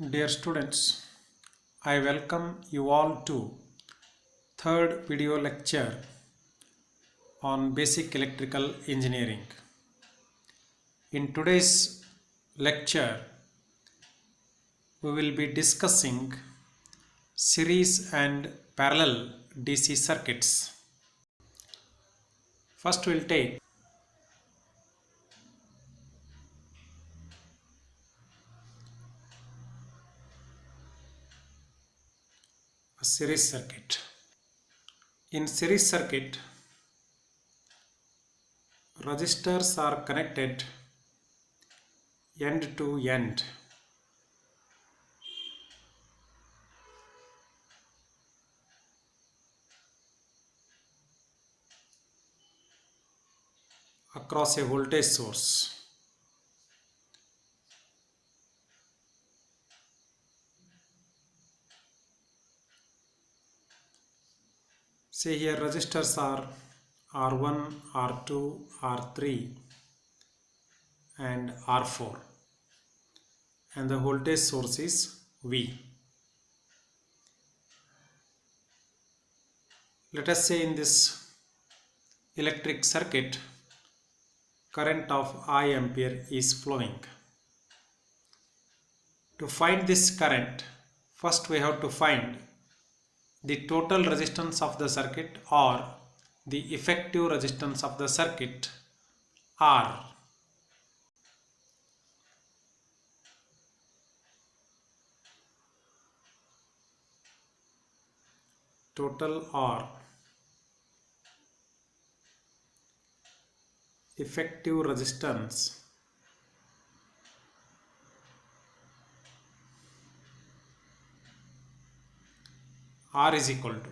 Dear students, I welcome you all to third video lecture on basic electrical engineering. In today's lecture, we will be discussing series and parallel DC circuits. First we'll take a series circuit. In series circuit, resistors are connected end to end. Across a voltage source. Say here resistors are R1, R2, R3 and R4 and the voltage source is V. Let us say in this electric circuit current of I ampere is flowing. To find this current, first we have to find the total resistance of the circuit or the effective resistance of the circuit R. Total R. Effective resistance R is equal to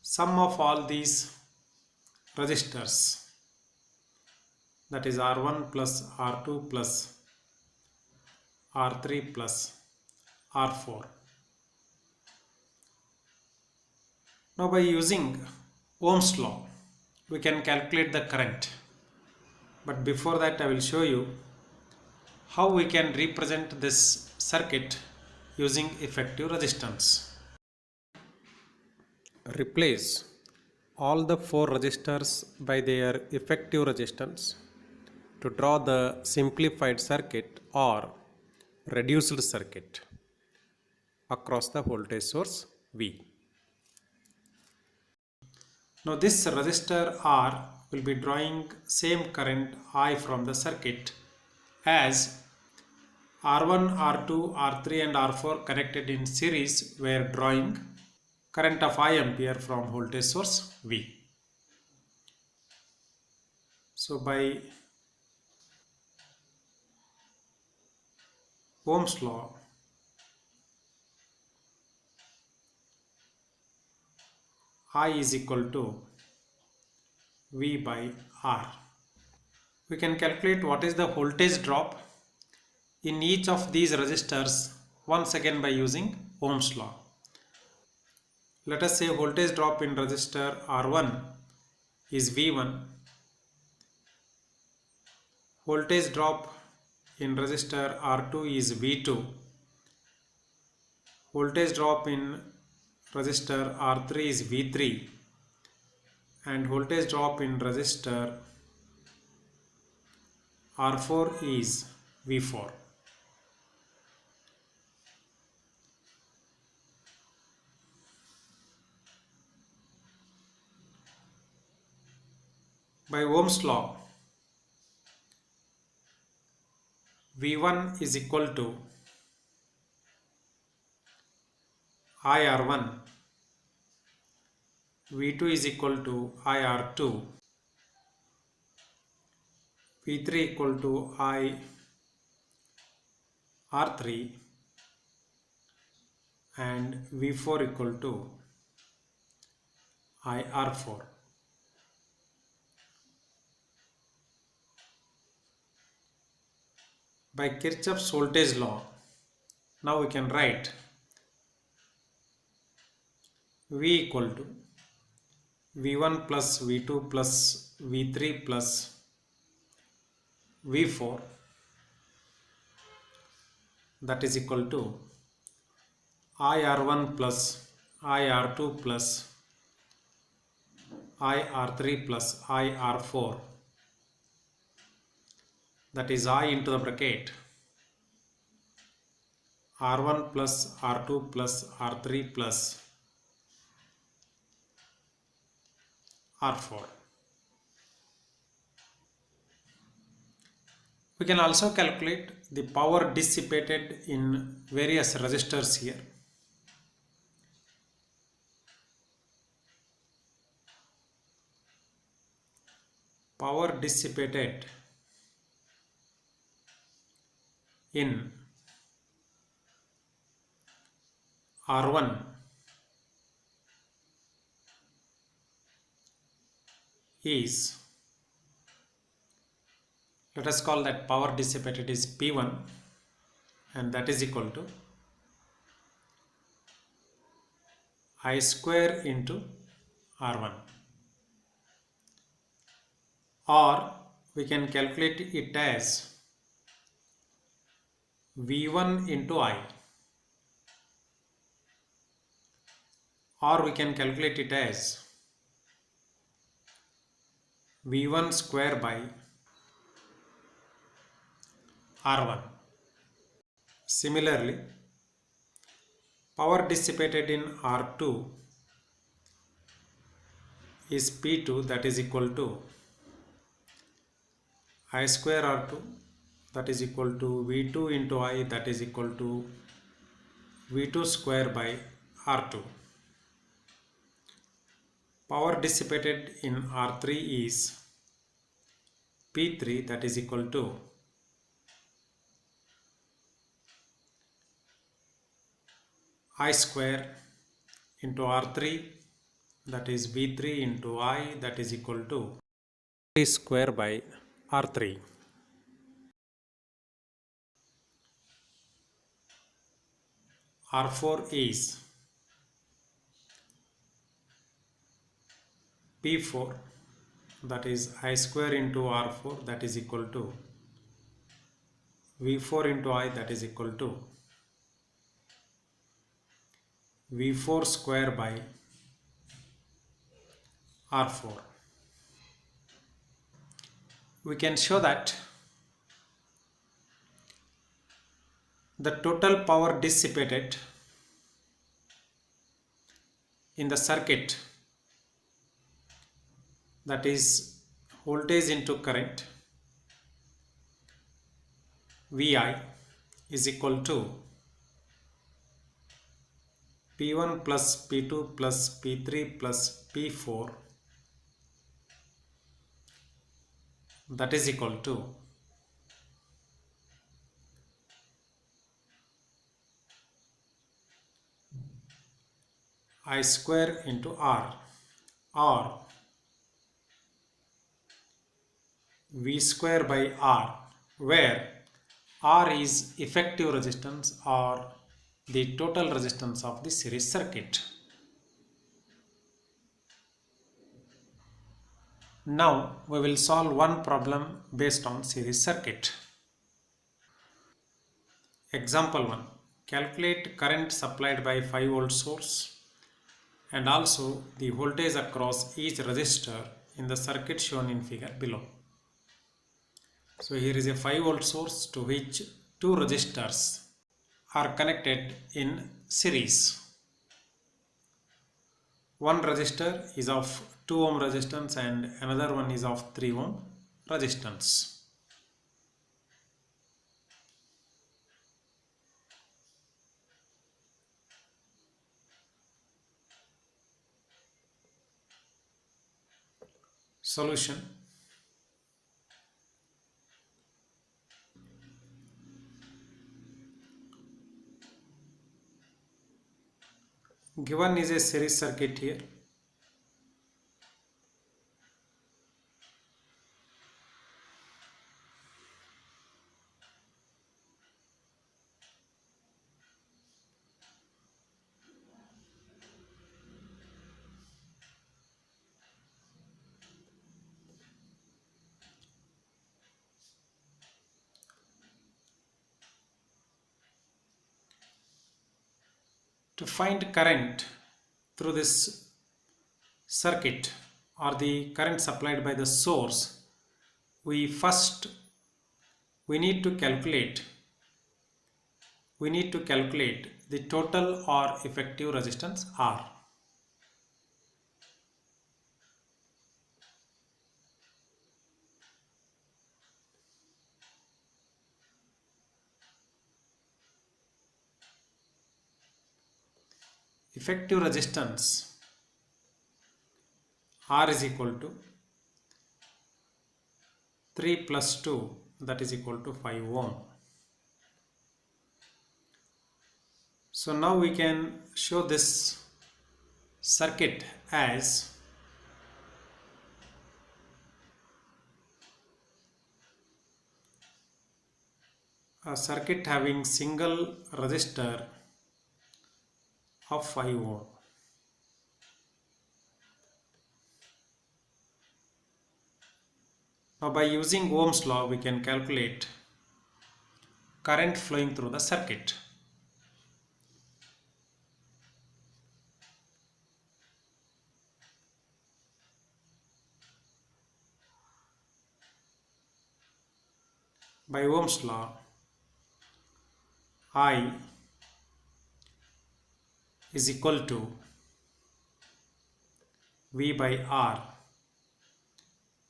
sum of all these resistors, that is R1 plus R2 plus R3 plus R4. Now by using Ohm's law we can calculate the current, but before that I will show you how we can represent this circuit using effective resistance. Replace all the four resistors by their effective resistance to draw the simplified circuit or reduced circuit across the voltage source V. Now this resistor R will be drawing same current I from the circuit as R1, R2, R3 and R4 connected in series were drawing current of I ampere from voltage source V. So by Ohm's law, I is equal to V by R. We can calculate what is the voltage drop in each of these resistors once again by using Ohm's law. Let us say voltage drop in resistor R1 is V1. Voltage drop in resistor R2 is V2. Voltage drop in resistor R3 is V3 and voltage drop in resistor R4 is V4. By Ohm's law, V1 is equal to IR1, V2 is equal to IR2, V3 equal to IR3 and V4 equal to IR4. By Kirchhoff's voltage law, now we can write V equal to V1 plus V2 plus V3 plus V4 that is equal to IR1 plus IR2 plus IR3 plus IR4, that is I into the bracket R1 plus R2 plus R3 plus R4. We can also calculate the power dissipated in various resistors here. Power dissipated in R1 is, let us call that power dissipated is P1, and that is equal to I square into R1, or we can calculate it as V1 into I, or we can calculate it as V1 square by R1. Similarly, power dissipated in R2 is P2, that is equal to I square R2, that is equal to V2 into I, that is equal to V2 square by R2. Power dissipated in R3 is P3, that is equal to I square into R3, that is V3 into I, that is equal to I square by R3. R4 is P4, that is I square into R4, that is equal to V4 into I, that is equal to V4 square by R4. We can show that the total power dissipated in the circuit, that is voltage into current, VI, is equal to P1 plus P2 plus P3 plus P4, that is equal to I square into R, or V square by R, where R is effective resistance or the total resistance of the series circuit. Now we will solve one problem based on series circuit. Example 1. Calculate current supplied by 5 volt source and also the voltage across each resistor in the circuit shown in figure below. So here is a 5 volt source to which two resistors are connected in series. One resistor is of 2 ohm resistance and another one is of 3 ohm resistance. Solution. Given is a series circuit here. To find current through this circuit or the current supplied by the source, we first we need to calculate the total or effective resistance R. Effective resistance R is equal to 3 plus 2, that is equal to 5 ohm. So now we can show this circuit as a circuit having single resistor of 5 ohm. Now by using Ohm's law, we can calculate current flowing through the circuit. By Ohm's law, I is equal to V by R,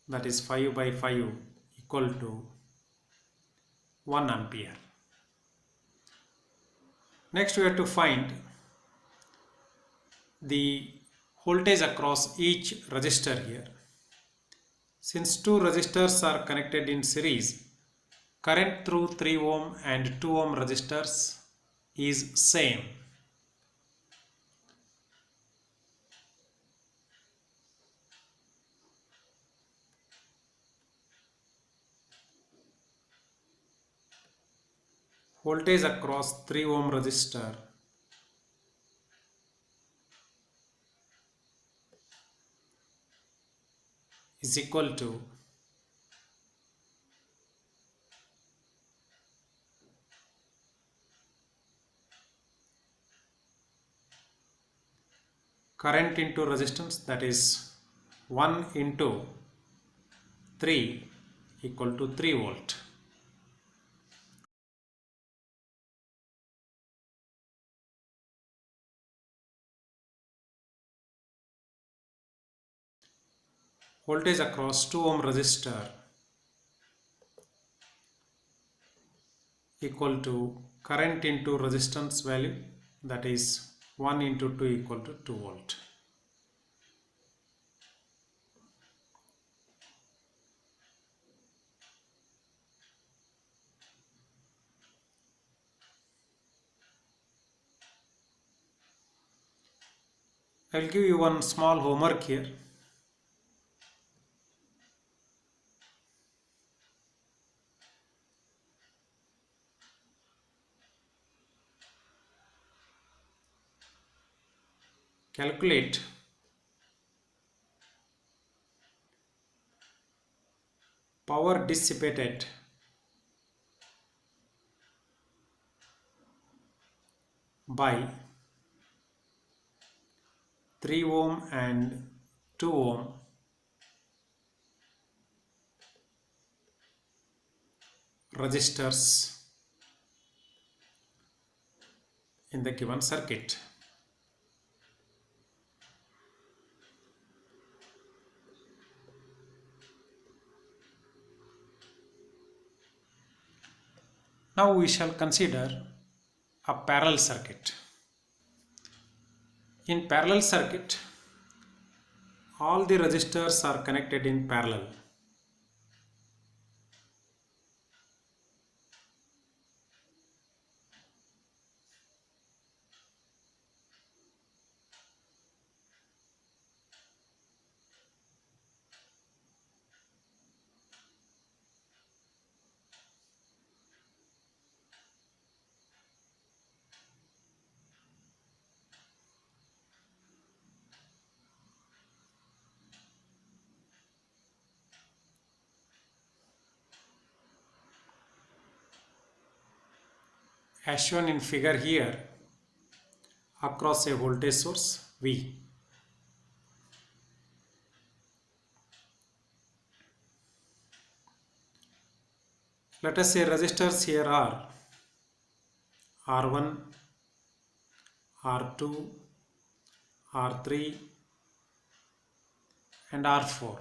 that is 5 by 5 equal to 1 ampere. Next we have to find the voltage across each resistor here. Since two resistors are connected in series, current through 3 ohm and 2 ohm resistors is same. Voltage across 3 ohm resistor is equal to current into resistance, that is 1 into 3 equal to 3 volt. Voltage across 2 ohm resistor equal to current into resistance value, that is 1 into 2 equal to 2 volt. I will give you one small homework here. Calculate power dissipated by 3 ohm and 2 ohm resistors in the given circuit. Now we shall consider a parallel circuit. In parallel circuit, all the resistors are connected in parallel. As shown in figure here, across a voltage source V. Let us say resistors here are R1, R2, R3 and R4.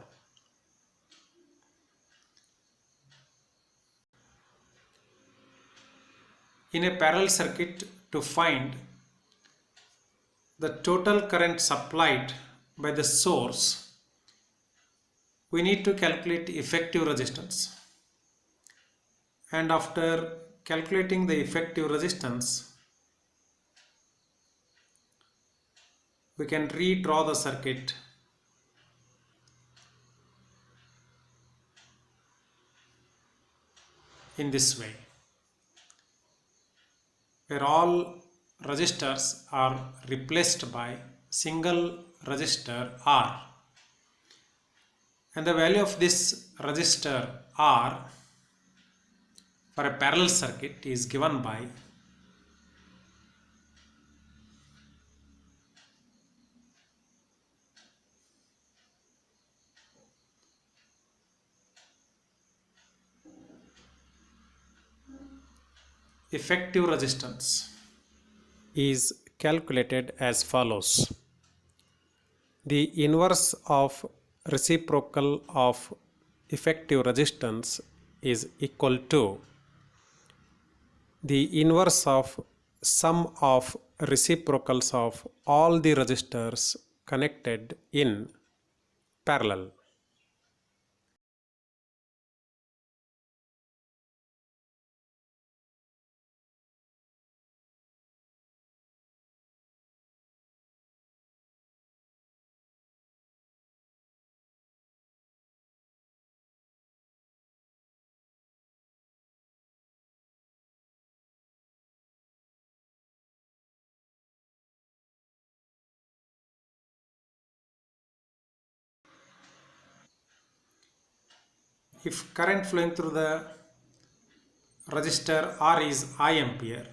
In a parallel circuit, to find the total current supplied by the source, we need to calculate effective resistance. And after calculating the effective resistance, we can redraw the circuit in this way, where all resistors are replaced by single resistor R, and the value of this resistor R for a parallel circuit is given by effective resistance is calculated as follows. The inverse of reciprocal of effective resistance is equal to the inverse of sum of reciprocals of all the resistors connected in parallel. If current flowing through the resistor R is I ampere,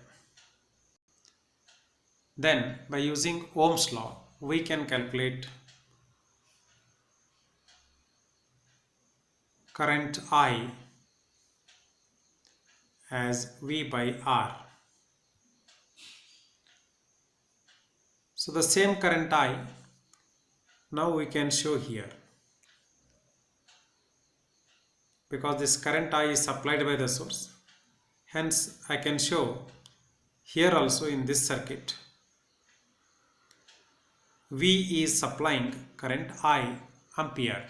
then by using Ohm's law we can calculate current I as V by R. So the same current I now we can show here, because this current I is supplied by the source. Hence I can show here also in this circuit V is supplying current I ampere.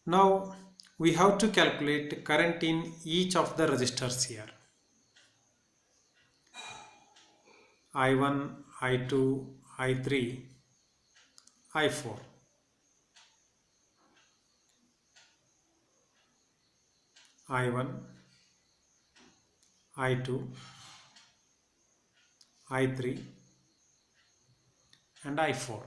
Now we have to calculate current in each of the resistors here. I1, I2, I3, I4. I1, I2, I3 and I4.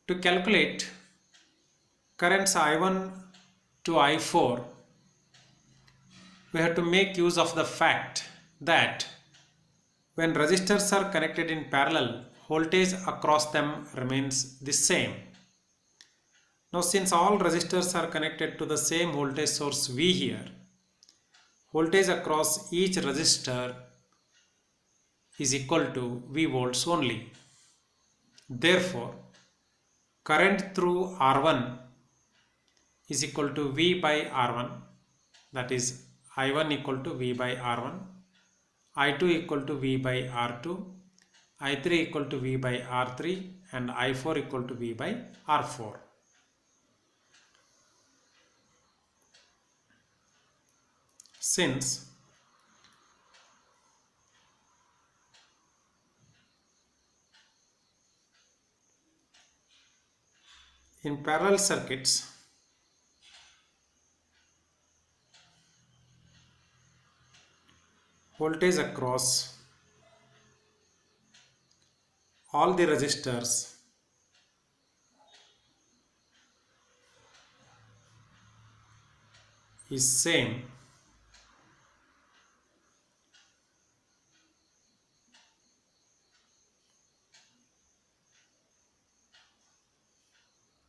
To calculate currents I1 to I4, we have to make use of the fact that when resistors are connected in parallel, voltage across them remains the same. Now since all resistors are connected to the same voltage source V here, voltage across each resistor is equal to V volts only. Therefore, current through R1 is equal to V by R1, that is I1 equal to V by R1, I2 equal to V by R2, I3 equal to V by R3 and I4 equal to V by R4. Since in parallel circuits voltage across all the resistors is same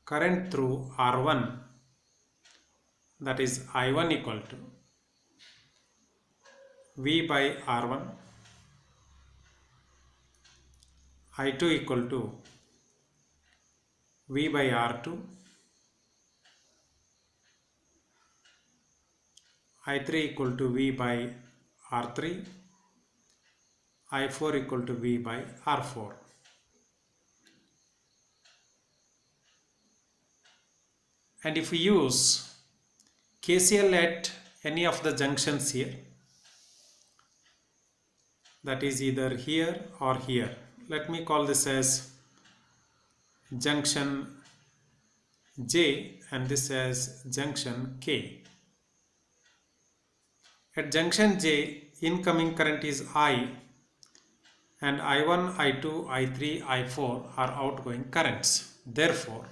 current through R1, that is I1 equal to V by R1, I2 equal to V by R2, I3 equal to V by R3, I4 equal to V by R4. And if we use KCL at any of the junctions here, that is either here or here. Let me call this as junction J and this as junction K. At junction J, incoming current is I and I1, I2, I3, I4 are outgoing currents. Therefore,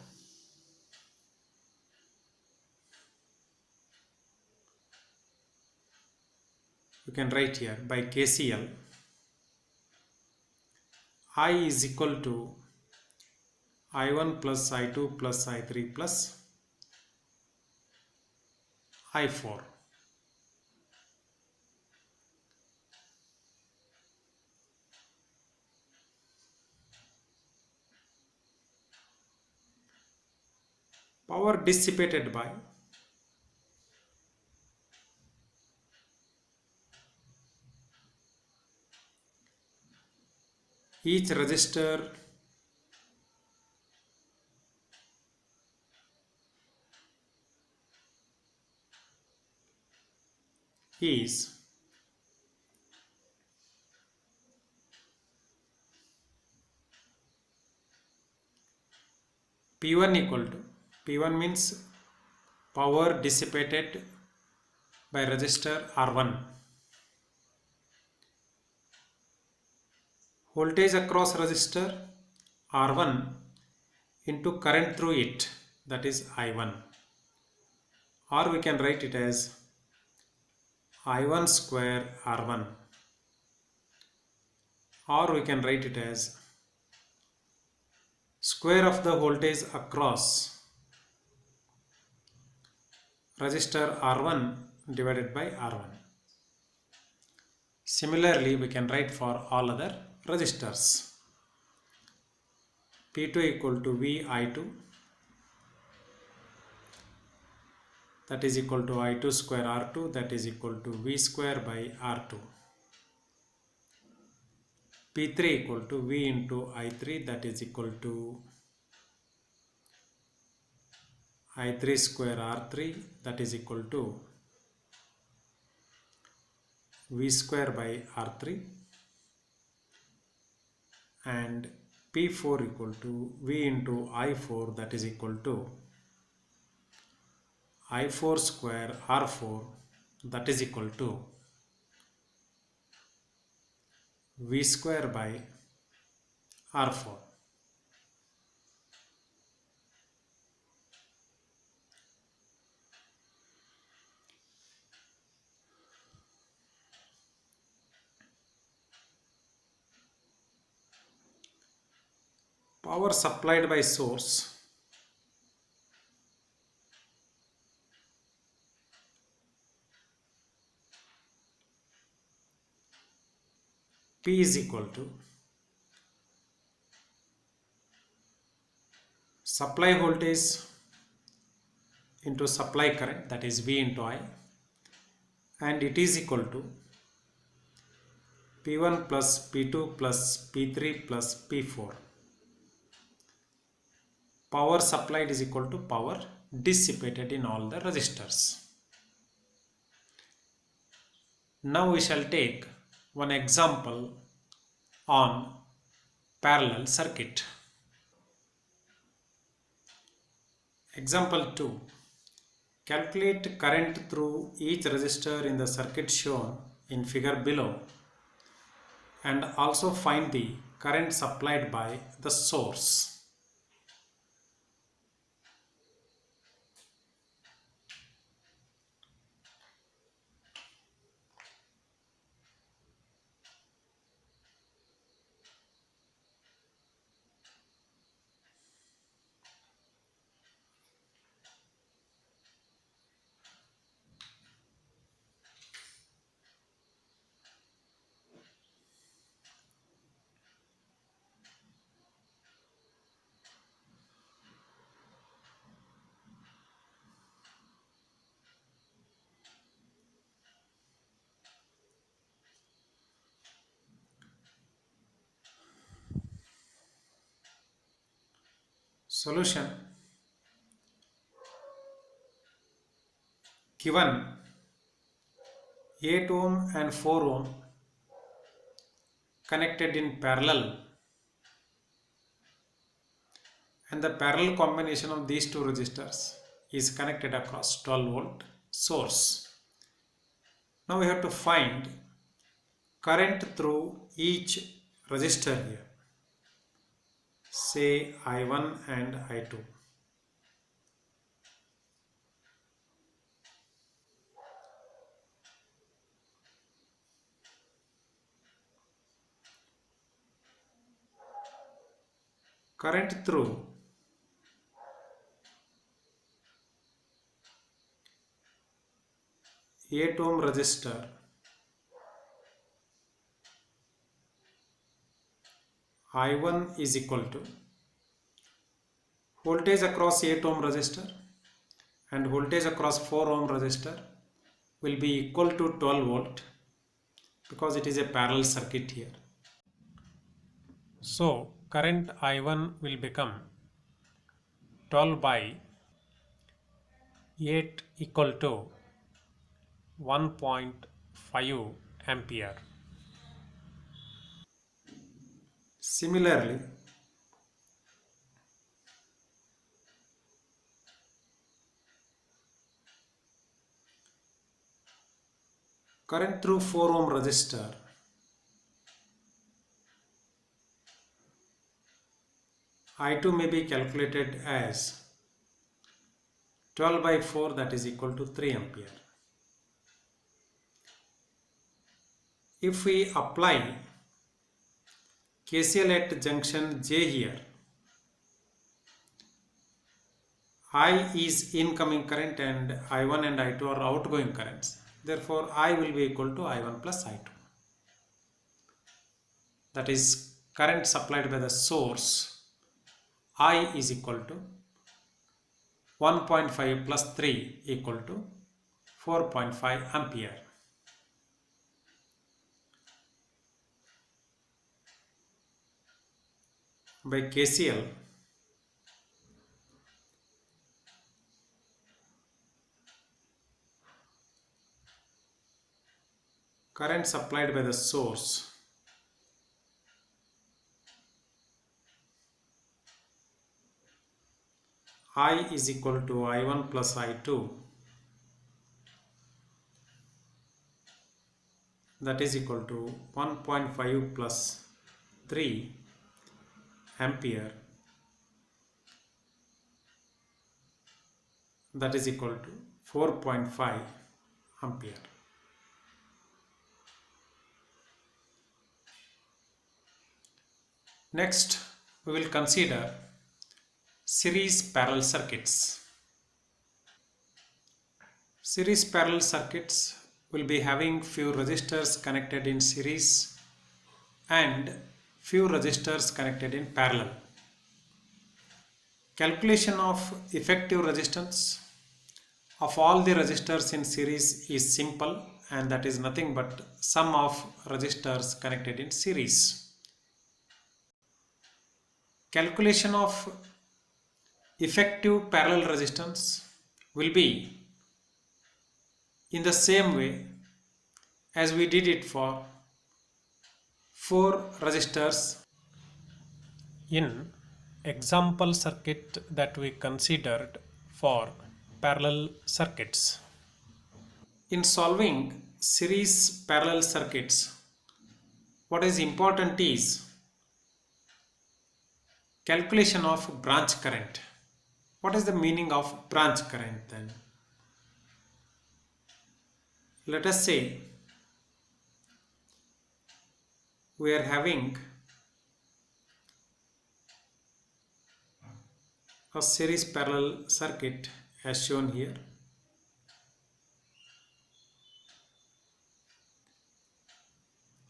you can write here by KCL, I is equal to I1 plus I2 plus I3 plus I4. Power dissipated by each resistor is P1 equal to, P1 means power dissipated by resistor R1, voltage across resistor R1 into current through it, that is I1, or we can write it as I1 square R1, or we can write it as square of the voltage across resistor R1 divided by R1. Similarly, we can write for all other resistors. P2 equal to VI2, that is equal to I2 square R2, that is equal to V square by R2. P3 equal to V into I3, that is equal to I3 square R3, that is equal to V square by R3, and P4 equal to V into I4, that is equal to I4 square R4, that is equal to V square by R4. Power supplied by source P is equal to supply voltage into supply current, that is V into I, and it is equal to P1 plus P2 plus P3 plus P4. Power supplied is equal to power dissipated in all the resistors. Now we shall take one example on parallel circuit. Example 2. Calculate current through each resistor in the circuit shown in figure below and also find the current supplied by the source. Solution: given 8 ohm and 4 ohm connected in parallel, and the parallel combination of these two resistors is connected across 12 volt source. Now we have to find current through each resistor here, say I1 and I2. Current through 8 ohm resistor I1 is equal to voltage across 8 ohm resistor and voltage across 4 ohm resistor will be equal to 12 volt because it is a parallel circuit here. So current I1 will become 12 by 8 equal to 1.5 ampere. Similarly, current through 4 ohm resistor I2 may be calculated as 12 by 4, that is equal to 3 ampere. If we apply KCL at junction J here, I is incoming current and I1 and I2 are outgoing currents. Therefore, I will be equal to I1 plus I2. That is current supplied by the source I is equal to 1.5 plus 3 equal to 4.5 ampere. By KCL, current supplied by the source I is equal to I1 plus I2, that is equal to 1.5 plus 3 ampere, that is equal to 4.5 ampere. Next, we will consider series parallel circuits. Series parallel circuits will be having few resistors connected in series and few resistors connected in parallel. Calculation of effective resistance of all the resistors in series is simple, and that is nothing but sum of resistors connected in series. Calculation of effective parallel resistance will be in the same way as we did it for 4 resistors in example circuit that we considered for parallel circuits. In solving series parallel circuits, what is important is calculation of branch current. What is the meaning of branch current then? Let us say we are having a series parallel circuit as shown here.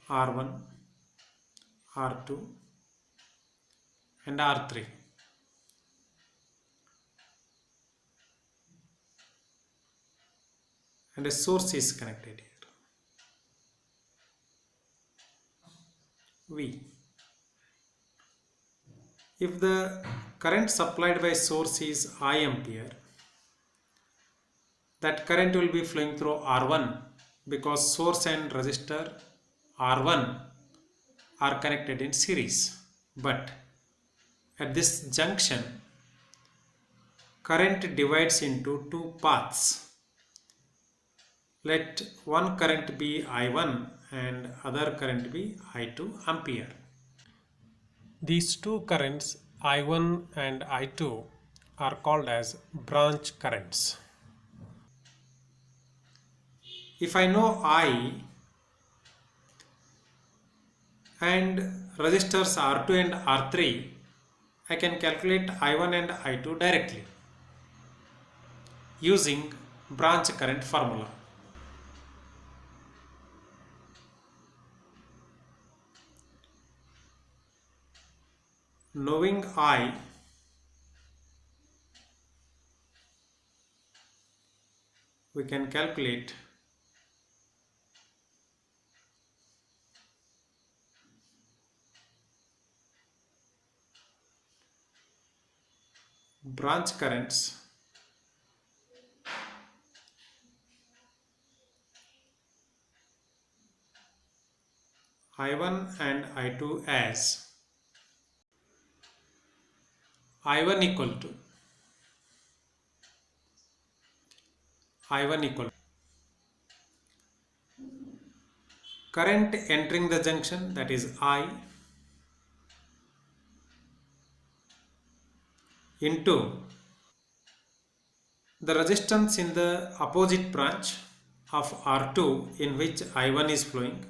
R1, R2 and R3. And a source is connected here, V. If the current supplied by source is I ampere, that current will be flowing through R1 because source and resistor R1 are connected in series. But at this junction, current divides into two paths. Let one current be I1 and other current be I2 ampere. These two currents I1 and I2 are called as branch currents. If I know I and resistors R2 and R3, I can calculate I1 and I2 directly using branch current formula. Knowing I, we can calculate branch currents I1 and I2 as I1 equal to I1 equal to current entering the junction, that is I, into the resistance in the opposite branch of R2 in which I1 is flowing,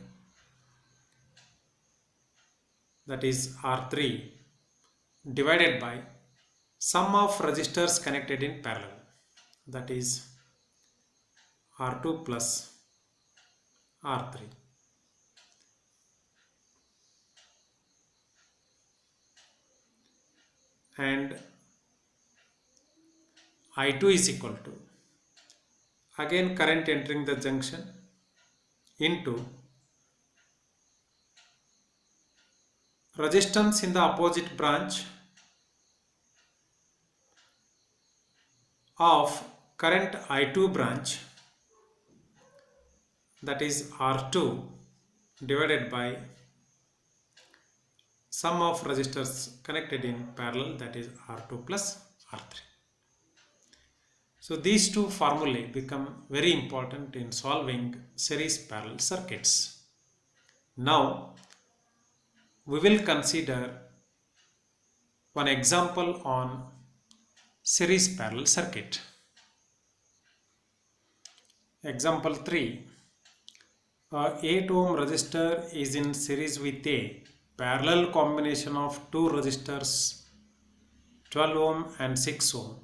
that is R3, divided by sum of resistors connected in parallel, that is R2 plus R3. And I2 is equal to again current entering the junction into resistance in the opposite branch of current I2 branch, that is R2, divided by sum of resistors connected in parallel, that is R2 plus R3. So these two formulae become very important in solving series parallel circuits. Now we will consider one example on series parallel circuit. Example 3. A 8 ohm resistor is in series with a parallel combination of two resistors 12 ohm and 6 ohm.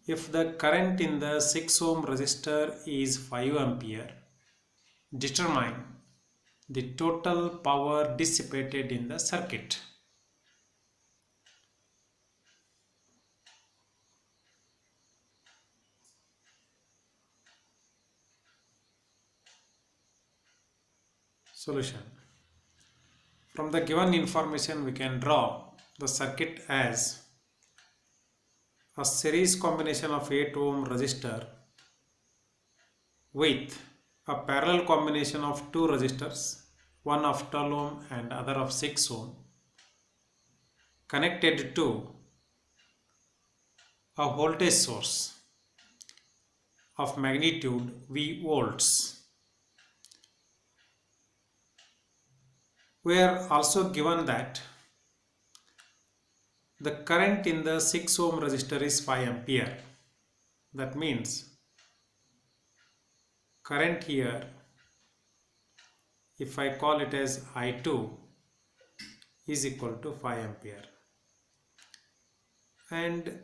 If the current in the 6 ohm resistor is 5 ampere, determine the total power dissipated in the circuit. Solution. From the given information, we can draw the circuit as a series combination of 8 ohm resistor with a parallel combination of two resistors, one of 12 ohm and other of 6 ohm, connected to a voltage source of magnitude V volts. We are also given that the current in the 6 ohm resistor is 5 ampere. That means current here, if I call it as I2, is equal to 5 ampere. And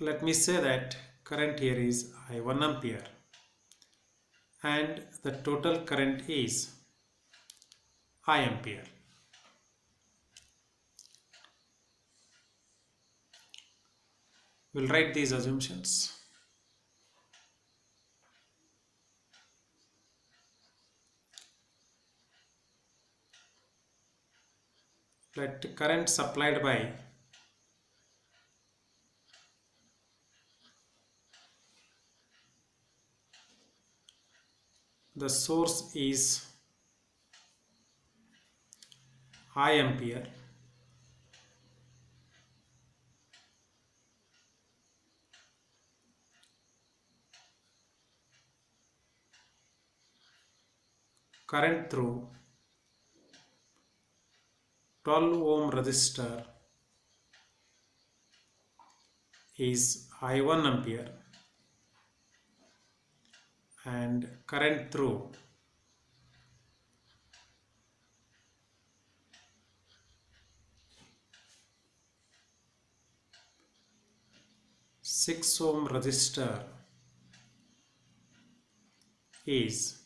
let me say that current here is I1 ampere and the total current is I ampere. We'll write these assumptions. Let current supplied by the source is I ampere. Current through 12 ohm resistor is I1 ampere, and current through 6 ohm resistor is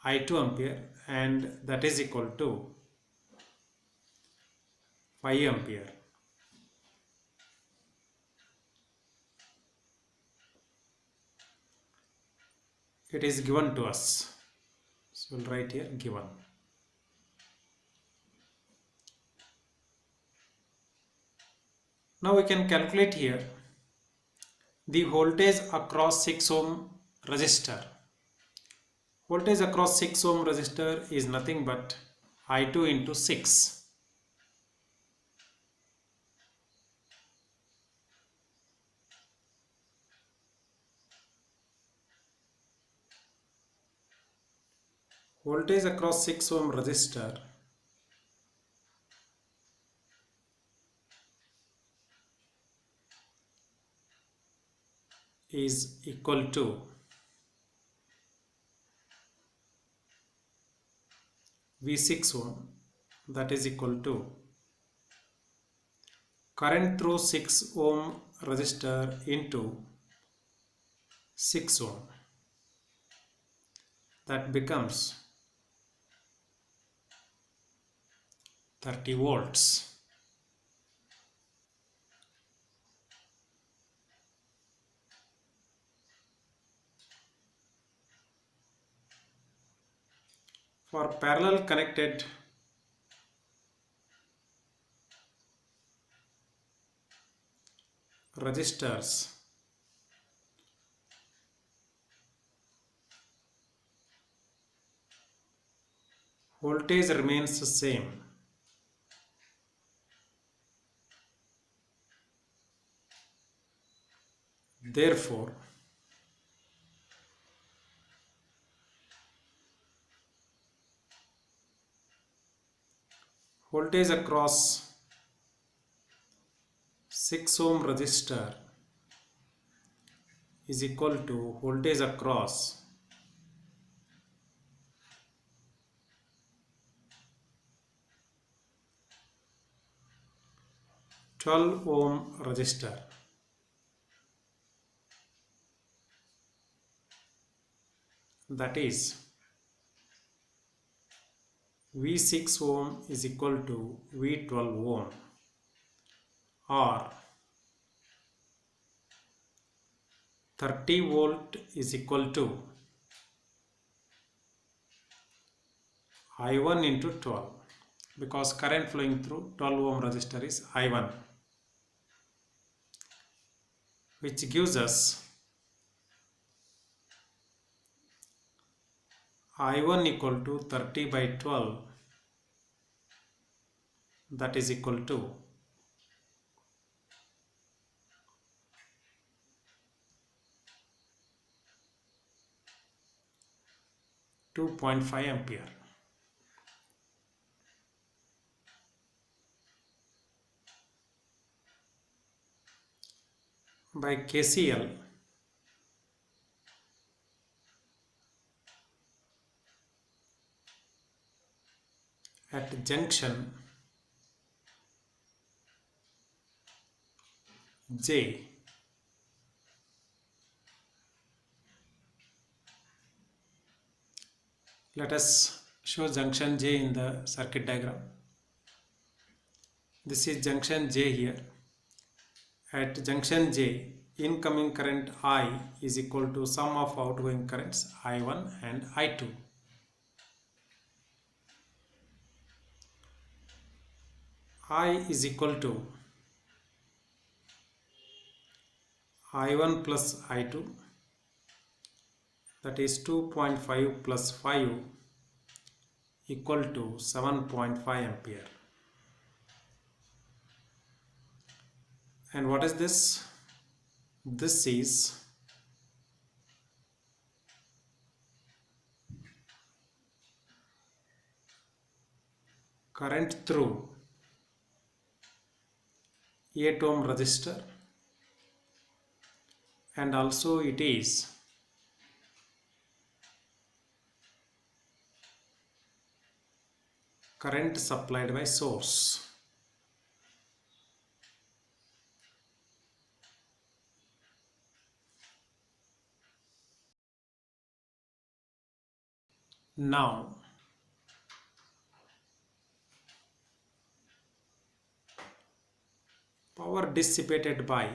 I2 ampere, and that is equal to 5 ampere. It is given to us. So we'll write here given. Now we can calculate here the voltage across 6 ohm resistor. Voltage across 6 ohm resistor is nothing but I2 into 6. Voltage across 6 ohm resistor is equal to V6 ohm, that is equal to current through 6 ohm resistor into 6 ohm, that becomes 30 volts. For parallel connected resistors, voltage remains the same. Therefore, voltage across 6 ohm resistor is equal to voltage across 12 ohm resistor. That is V6 ohm is equal to V12 ohm, or 30 volt is equal to I1 into 12, because current flowing through 12 ohm resistor is I1, which gives us I1 equal to 30 by 12, that is equal to 2.5 ampere. By KCL, at junction J, let us show junction J in the circuit diagram. This is junction J here. At junction J, incoming current I is equal to sum of outgoing currents I1 and I2. I is equal to I1 plus I2, that is 2.5 plus 5 equal to 7.5 ampere. And what is this? This is current through 8 ohm resistor, and also it is current supplied by source. Now power dissipated by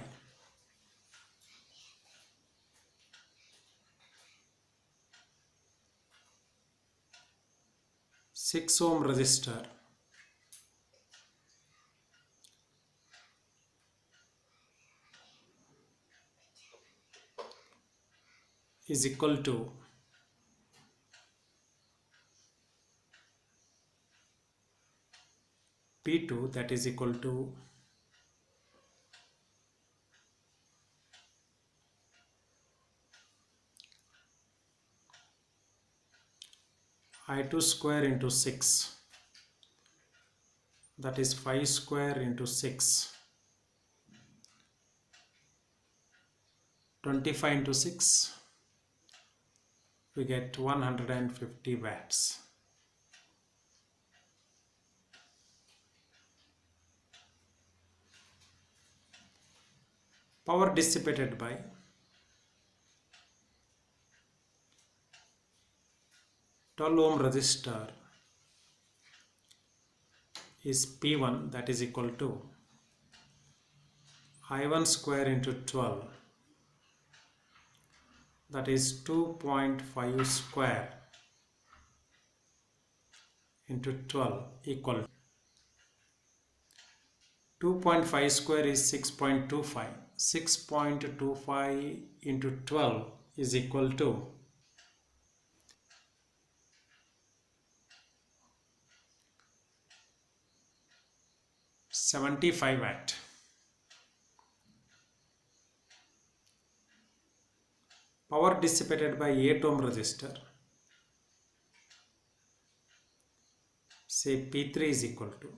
6 ohm resistor is equal to P2, that is equal to I2 square into 6, that is 5 square into 6, 25 into 6, we get 150 watts. Power dissipated by 12 ohm resistor is P1, that is equal to I1 square into 12, that is 2.5 square into 12 equal 2.5 square is 6.25. 6.25 into 12 is equal to 75 watt. Power dissipated by 8 ohm resistor, say P3 is equal to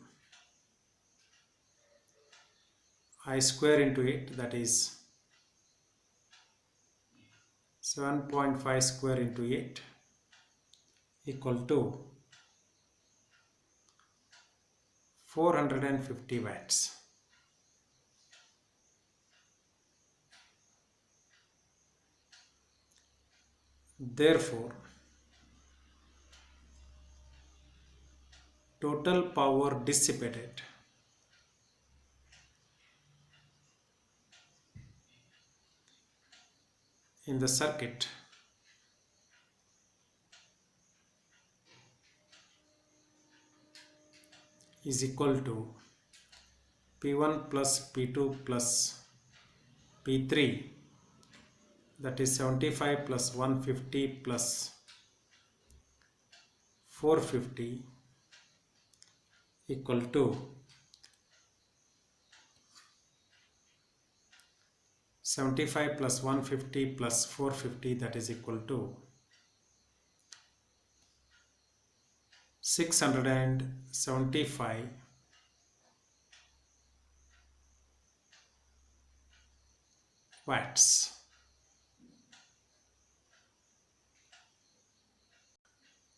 I square into 8, that is 7.5 square into 8 equal to 450 watts. Therefore, total power dissipated in the circuit is equal to P1 plus P2 plus P3, that is 75 plus 150 plus 450 equal to 75 plus 150 plus 450, that is equal to 675 watts.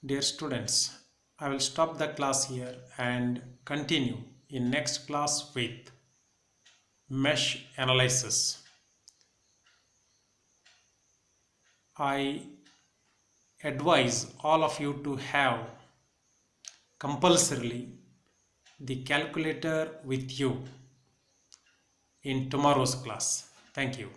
Dear students, I will stop the class here and continue in next class with mesh analysis. I advise all of you to have compulsorily the calculator with you in tomorrow's class. Thank you.